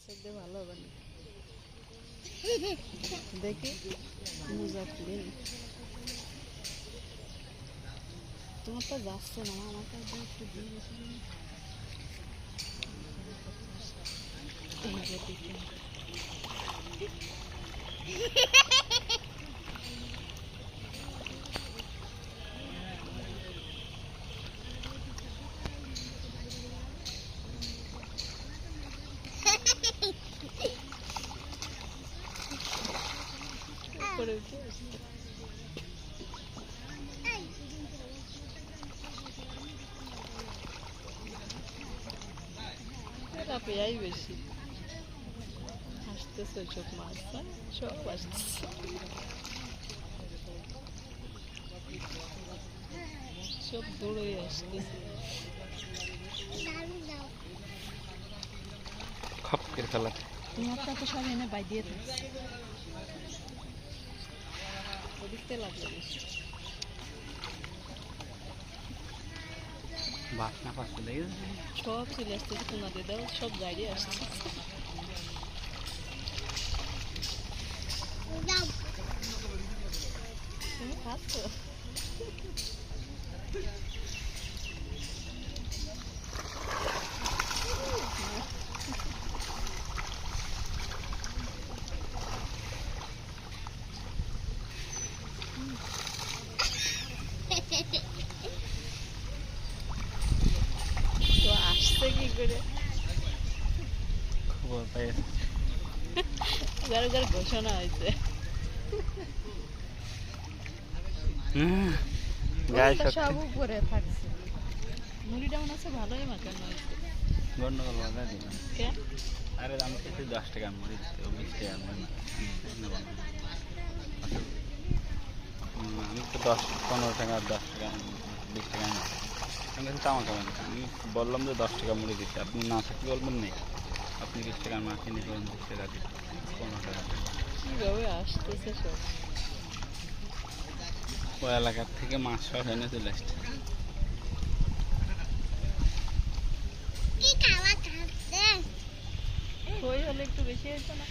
চোখ দিয়ে ভালো হবে না। দেখি মোজা খুলে তোমার তো যাচ্ছে না, আমার তো একটু দিয়ে করে উঠে পেয়াই বেশি হাসতেছে, চোখ মাছ সব আসতেছে, সব দৌড়ে আসতেছে। খপকের খেলাতে তোমারটা তো সব এনে বাই দিয়ে দিচ্ছে, ওদিকতে লাগলো বেশি। বাসনা পাচ্ছে দেখেছি সব চলে আসতেছে, কোনা দিয়ে দাও, সব গাড়ি আসছে। তুমি খাচ্ছ? তো আসছে কি করে? খবর পেয়েছে, গার গার ঘোষণা হয়েছে। গায়ে সব উপরে থাকছে, মুড়িটা মনে হচ্ছে ভালোই মাখানো হয়েছে। গন্ডগোল বাধা দিলাম কেন? আরে দাম কিছু 10 টাকা মুড়ি দিতে 20 টাকা মুড়ি আমি তো 10-15 টাকা 10 টাকা 20 টাকা আমি কাছে চামা খাবেন, আমি বললাম যে 10 টাকা মুড়ি দিতে, আপনি না থাকলে বলবেন নেই, আপনি 20 টাকা মাছ কিনে দেবেন, 20 টাকা দিতে 15 টাকা কিভাবে আসতেছে সব? ওই এলাকার থেকে মাছ সব এনে চলে আসছে। খই হলে একটু বেশি হয়েছে না?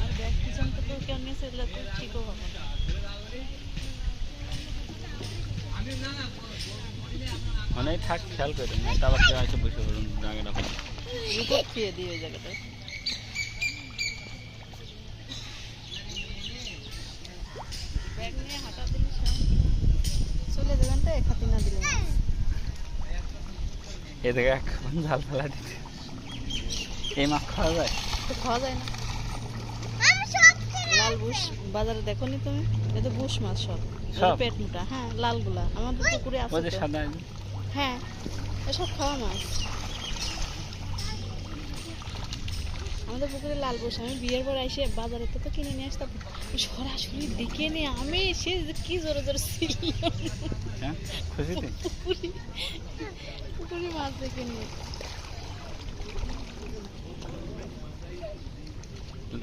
আর ব্যাগ পিছন থেকে কেমন চলে তো ঠিকও হবে না। অনেক থাক খেয়াল করে না, আবার কেউ এসে বসে পড়ুন জায়গাটা করে রুপোর খেয়ে দিয়ে ওই জায়গাটা। ব্যাগ নিয়ে হাঁটা দিলে চলে যাবেন তো, খাতি না দিলে এ থেকে এখন জাল ফেলা দিতে এই মাছ খাওয়া যায়? তো খাওয়া যায় না। লাল বুশ বাজারে দেখো নি তুমি? এটা বুশ মাছ সব, সব? পেট মোটা। হ্যাঁ, লালগুলা আমাদের পুকুরে আছে ওই যে তো। সাদা হ্যাঁ, এসব খাওয়া মাছ আমাদের পুকুরে লাল বুশ। আমি বিয়ের পর এসে বাজারে তো কিনে নিয়ে আসতাম, সরাসরি দেখে নিয়ে আমি সে কি জোরে জোরে ছিল খুশিতে পুকুরে মাছ দেখে নিয়ে।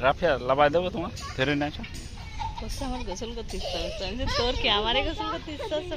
রাফিয়া লাভাই দেবো তোমার ধরে নিয়ে আসো। আমার গোসল করতে ইচ্ছা হচ্ছে, আমি তোর কি আমারে গোসল করতে ইচ্ছা হচ্ছে?